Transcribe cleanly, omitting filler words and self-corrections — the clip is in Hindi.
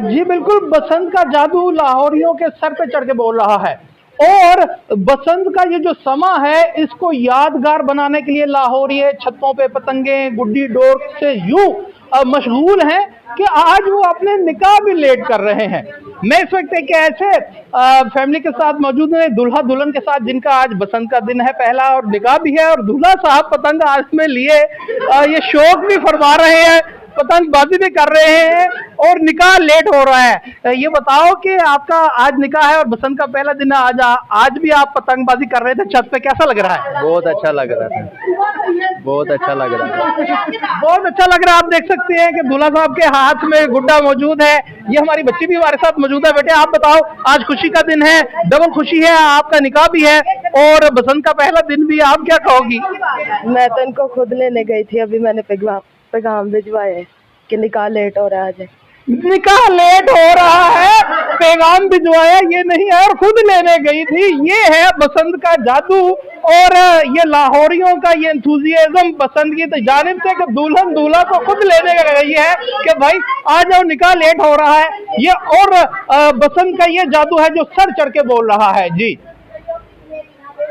जी बिल्कुल, बसंत का जादू लाहौरियों के सर पे चढ़ के बोल रहा है। और बसंत का ये जो समा है, इसको यादगार बनाने के लिए लाहौरी छतों पे पतंगे गुड्डी डोर से यूं मशगूल हैं कि आज वो अपने निकाह भी लेट कर रहे हैं। मैं इस वक्त एक ऐसे फैमिली के साथ मौजूद है, दूल्हा दुल्हन के साथ, जिनका आज बसंत का दिन है पहला और निकाह भी है, और दूल्हा साहब पतंग आज में लिए ये शौक भी फरमा रहे हैं, पतंगबाजी भी कर रहे हैं और निकाह लेट हो रहा है। ये बताओ कि आपका आज निकाह है और बसंत का पहला दिन है, आज भी आप पतंगबाजी कर रहे थे छत पे, कैसा लग रहा है? बहुत अच्छा लग रहा था, बहुत अच्छा लग रहा है, बहुत अच्छा लग रहा है। आप देख सकते हैं कि दूल्हा साहब के हाथ में गुड्डा मौजूद है। ये हमारी बच्ची भी हमारे साथ मौजूद है। बेटे आप बताओ, आज खुशी का दिन है, डबल खुशी है, आपका निकाह भी है और बसंत का पहला दिन भी, आप क्या कहोगी? मैं तो इनको खुद लेने गई थी, अभी मैंने पैगाम भिजवाए कि निकाह लेट हो रहा है। निकाह लेट हो रहा है, पैगाम भिजवाया, ये नहीं है, और खुद लेने गई थी। ये है बसंत का जादू और ये लाहौरियों का ये एंथुजियाज्म बसंत की जानिब से कि दुल्हन दूल्हा को खुद लेने गई है कि भाई आ जाओ, निकाह लेट हो रहा है। ये और बसंत का ये जादू है जो सर चढ़ के बोल रहा है। जी।